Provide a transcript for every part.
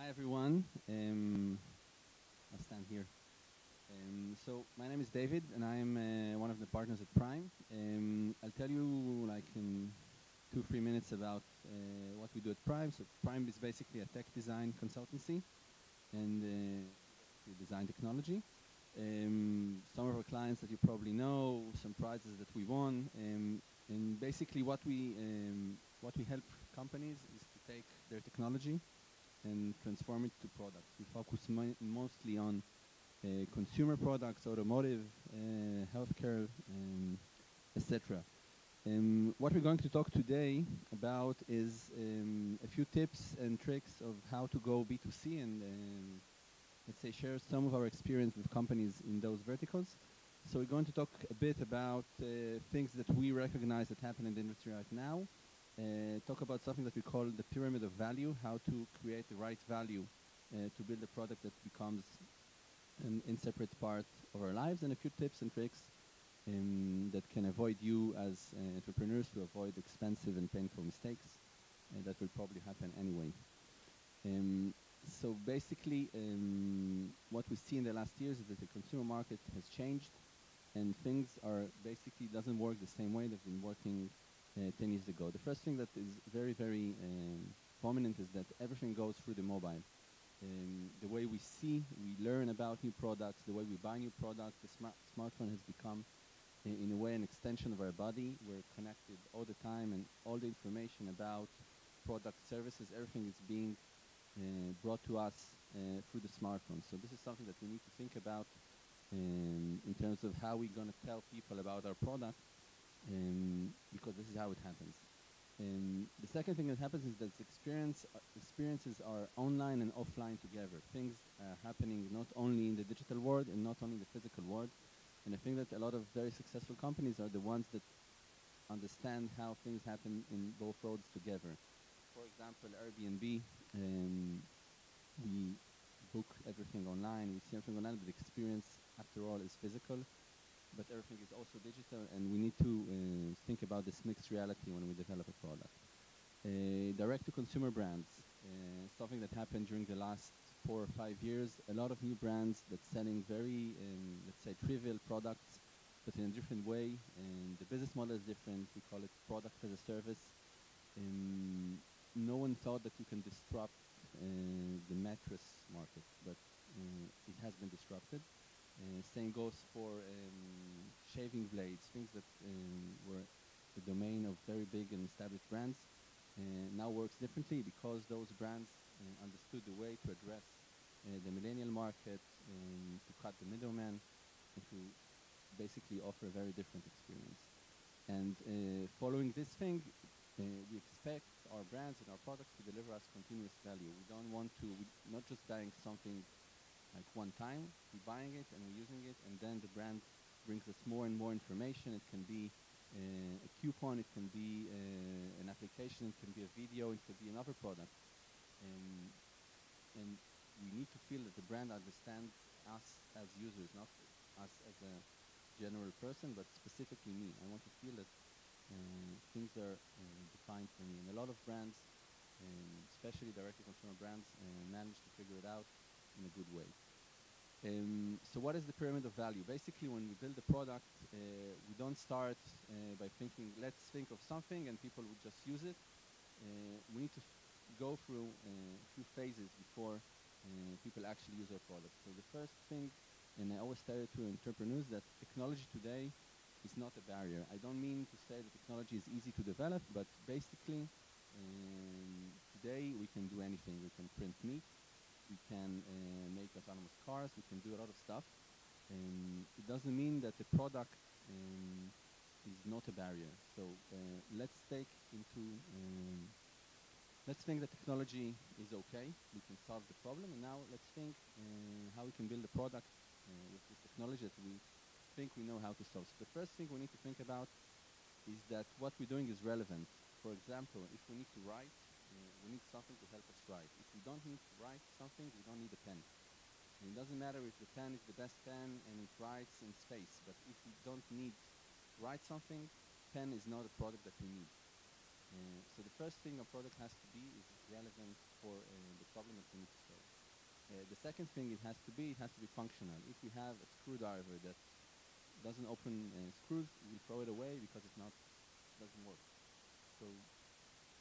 Hi everyone. I'll stand here. So my name is David, and I'm one of the partners at Prime. I'll tell you like in 2-3 minutes about what we do at Prime. So Prime is basically a tech design consultancy, and we design technology. Some of our clients that you probably know, some prizes that we won, and basically what we help companies is to take their technology and transform it to products. We focus mostly on consumer products, automotive, healthcare, etc. What we're going to talk today about is a few tips and tricks of how to go B2C and let's say share some of our experience with companies in those verticals. So we're going to talk a bit about things that we recognize that happen in the industry right now. Talk about something that we call the pyramid of value, how to create the right value to build a product that becomes an inseparate part of our lives, and a few tips and tricks that can avoid you as entrepreneurs to avoid expensive and painful mistakes that will probably happen anyway. So basically, what we see in the last years is that the consumer market has changed, and things are basically doesn't work the same way they've been working 10 years ago. The first thing that is very, very prominent is that everything goes through the mobile. The way we see, we learn about new products, the way we buy new products, the smartphone has become, in a way, an extension of our body. We're connected all the time, and all the information about product, services, everything is being brought to us through the smartphone. So this is something that we need to think about in terms of how we're going to tell people about our product, because this is how it happens. The second thing that happens is that experiences are online and offline together. Things are happening not only in the digital world and not only in the physical world. And I think that a lot of very successful companies are the ones that understand how things happen in both worlds together. For example, Airbnb, we book everything online, we see everything online, but the experience, after all, is physical. But everything is also digital, and we need to think about this mixed reality when we develop a product. Direct-to-consumer brands, something that happened during the last 4 or 5 years. A lot of new brands that's selling very, let's say, trivial products, but in a different way. And the business model is different. We call it product as a service. No one thought that you can disrupt the mattress market, but it has been disrupted. Same goes for shaving blades, things that were the domain of very big and established brands, now works differently because those brands understood the way to address the millennial market, to cut the middleman, and to basically offer a very different experience. And following this thing, we expect our brands and our products to deliver us continuous value. We don't want to, not just buying something like one time, we're buying it and we're using it, and then the brand brings us more and more information. It can be a coupon, it can be an application, it can be a video, it could be another product. And we need to feel that the brand understands us as users, not us as a general person, but specifically me. I want to feel that things are defined for me. And a lot of brands, especially direct-to-consumer brands, manage to figure it out in a good way. So what is the pyramid of value? Basically, when we build a product, we don't start by thinking, let's think of something and people will just use it. We need to go through a few phases before people actually use our product. So the first thing, and I always tell it to entrepreneurs, that technology today is not a barrier. I don't mean to say that technology is easy to develop, but basically, today we can do anything. We can print meat, we can make autonomous cars, we can do a lot of stuff. It doesn't mean that the product is not a barrier. So let's think that technology is okay, we can solve the problem, and now let's think how we can build a product with this technology that we think we know how to solve. So the first thing we need to think about is that what we're doing is relevant. For example, if we need to write, we need something to help us write. If we don't need to write something, we don't need a pen. And it doesn't matter if the pen is the best pen and it writes in space, but if we don't need to write something, pen is not a product that we need. So the first thing a product has to be is relevant for the problem that we need to solve. The second thing it has to be functional. If we have a screwdriver that doesn't open screws, we'll throw it away because it doesn't work. So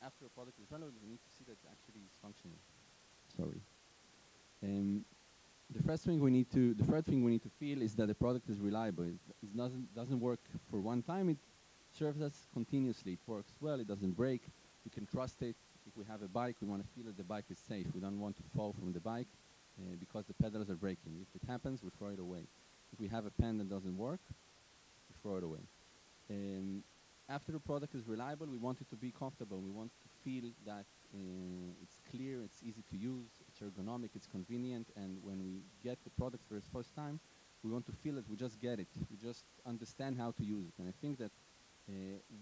after a product is relevant, we need to see that it actually is functional. Sorry. Um, the third thing we need to feel is that the product is reliable. It doesn't work for one time. It serves us continuously. It works well. It doesn't break. We can trust it. If we have a bike, we want to feel that the bike is safe. We don't want to fall from the bike because the pedals are breaking. If it happens, we throw it away. If we have a pen that doesn't work, we throw it away. After a product is reliable, we want it to be comfortable. We want to feel that it's clear, it's easy to use, it's ergonomic, it's convenient, and when we get the product for the first time, we want to feel that we just get it. We just understand how to use it. And I think that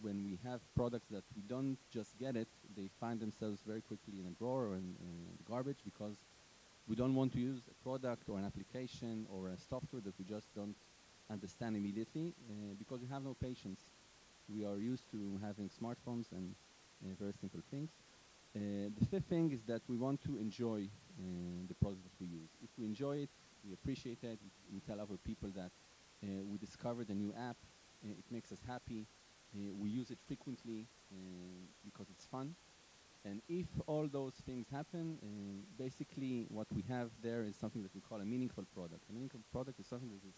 when we have products that we don't just get it, they find themselves very quickly in a drawer or in garbage because we don't want to use a product or an application or a software that we just don't understand immediately because we have no patience. We are used to having smartphones and very simple things. The fifth thing is that we want to enjoy the product that we use. If we enjoy it, we appreciate it. We tell other people that we discovered a new app. It makes us happy. We use it frequently because it's fun. And if all those things happen, basically what we have there is something that we call a meaningful product. A meaningful product is something that is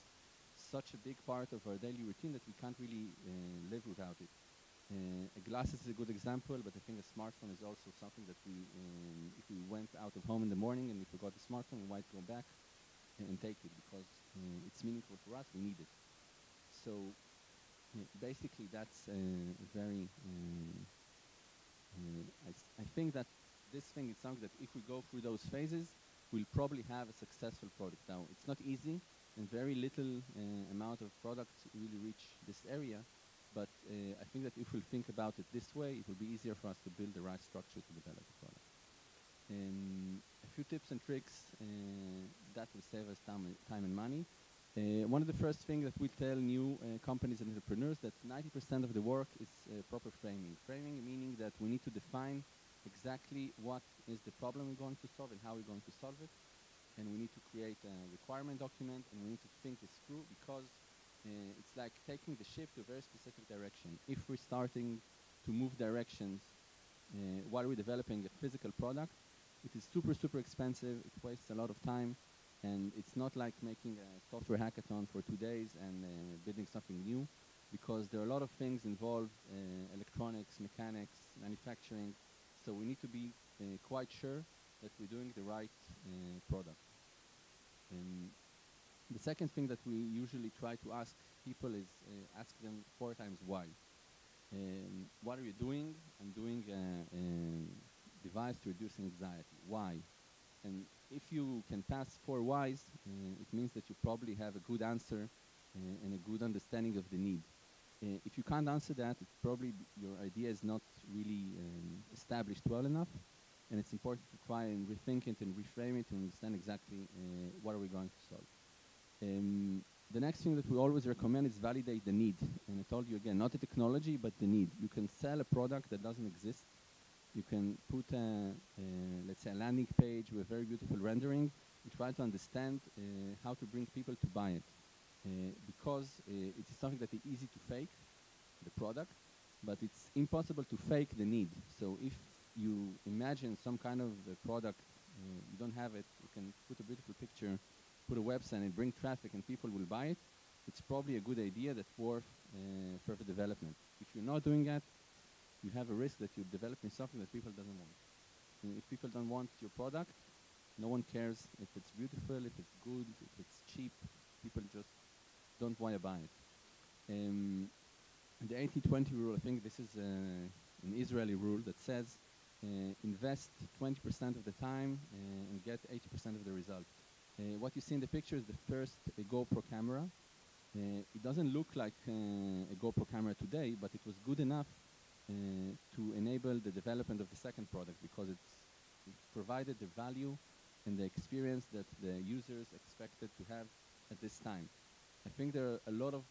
such a big part of our daily routine that we can't really live without it. A glass is a good example, but I think a smartphone is also something that if we went out of home in the morning and we forgot the smartphone, we might go back and take it because it's meaningful for us, we need it. So basically that's very, I think that this thing is something that if we go through those phases, we'll probably have a successful product. Now, it's not easy, and very little amount of products really reach this area, but I think that if we think about it this way, it will be easier for us to build the right structure to develop the product. A few tips and tricks that will save us time and money. One of the first things that we tell new companies and entrepreneurs that 90% of the work is proper framing. Framing meaning that we need to define exactly what is the problem we're going to solve and how we're going to solve it. And we need to create a requirement document, and we need to think this through because it's like taking the ship to a very specific direction. If we're starting to move directions while we're developing a physical product, it is super, super expensive. It wastes a lot of time. And it's not like making a software hackathon for 2 days and building something new, because there are a lot of things involved, electronics, mechanics, manufacturing. So we need to be quite sure that we're doing the right product. The second thing that we usually try to ask people is ask them 4 times why. What are you doing? I'm doing a device to reduce anxiety. Why? And if you can pass 4 whys, it means that you probably have a good answer and a good understanding of the need. If you can't answer that, it's probably your idea is not really established well enough, and it's important to try and rethink it and reframe it and understand exactly what are we going to solve. The next thing that we always recommend is validate the need. And I told you again, not the technology, but the need. You can sell a product that doesn't exist. You can put, let's say, a landing page with a very beautiful rendering and try to understand how to bring people to buy it. Because it is something that is easy to fake, the product, but it's impossible to fake the need. So if you imagine some kind of product, you don't have it, you can put a beautiful picture, put a website and bring traffic and people will buy it, it's probably a good idea that's worth further development. If you're not doing that, you have a risk that you're developing something that people doesn't want. And if people don't want your product, no one cares if it's beautiful, if it's good, if it's cheap. People just don't want to buy it. The 80-20 rule, I think this is an Israeli rule that says invest 20% of the time and get 80% of the result. What you see in the picture is the first GoPro camera. It doesn't look like a GoPro camera today, but it was good enough to enable the development of the second product because it provided the value and the experience that the users expected to have at this time. I think there are a lot of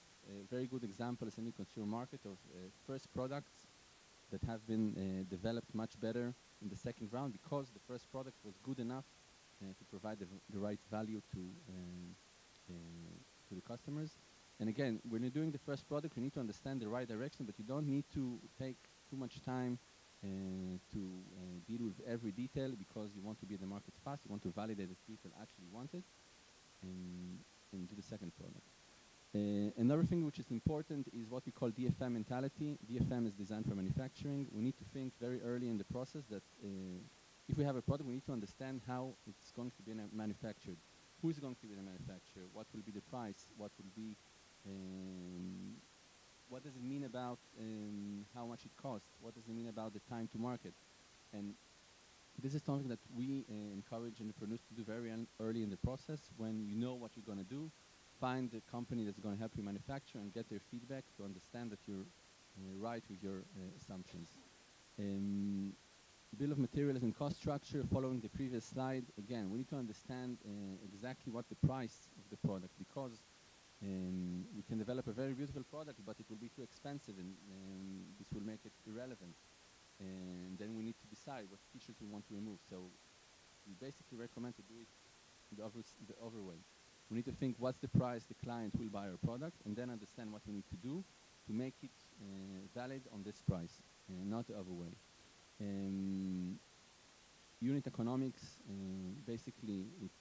very good examples in the consumer market of first products that have been developed much better in the second round because the first product was good enough to provide the right value to the customers. And again, when you're doing the first product, you need to understand the right direction, but you don't need to take too much time to deal with every detail because you want to be in the market fast. You want to validate that people actually want it and do the second product. Another thing which is important is what we call DFM mentality. DFM is designed for manufacturing. We need to think very early in the process that if we have a product, we need to understand how it's going to be manufactured. Who is going to be the manufacturer? What will be the price? What will be what does it mean about how much it costs? What does it mean about the time to market? And this is something that we encourage entrepreneurs to do very early in the process. When you know what you're going to do, find the company that's going to help you manufacture and get their feedback to understand that you're right with your assumptions. Bill of materials and cost structure, following the previous slide. Again, we need to understand exactly what the price of the product, because we can develop a very beautiful product, but it will be too expensive, and this will make it irrelevant. And then we need to decide what features we want to remove. So we basically recommend to do it the other way. We need to think what's the price the client will buy our product, and then understand what we need to do to make it valid on this price, not the other way. Unit economics, basically it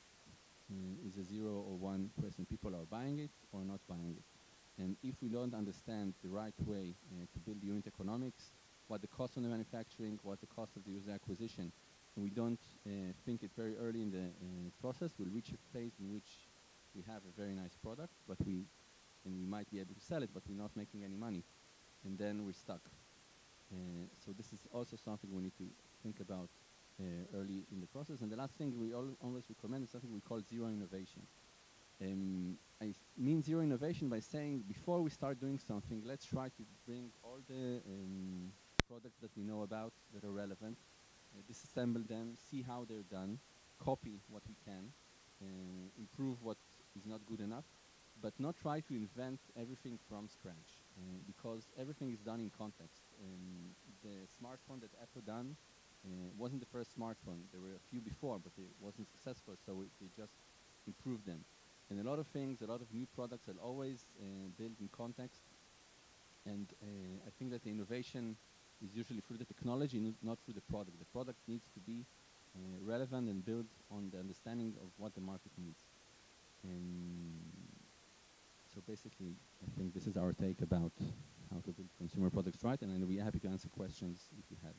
is a 0 or 1 question. People are buying it or not buying it. And if we don't understand the right way to build unit economics, what the cost of the manufacturing, what the cost of the user acquisition, and we don't think it very early in the process, we'll reach a phase in which we have a very nice product, but we might be able to sell it, but we're not making any money, and then we're stuck. So this is also something we need to think about early in the process. And the last thing we always recommend is something we call zero innovation. I mean zero innovation by saying before we start doing something, let's try to bring all the products that we know about that are relevant, disassemble them, see how they're done, copy what we can, improve what is not good enough, but not try to invent everything from scratch, because everything is done in context. The smartphone that Apple done wasn't the first smartphone. There were a few before, but it wasn't successful, so they just improved them. And a lot of things, a lot of new products are always built in context. And I think that the innovation is usually through the technology, not through the product. The product needs to be relevant and built on the understanding of what the market needs. So basically, I think this is our take about how to build consumer products right, and I'll be happy to answer questions if you have.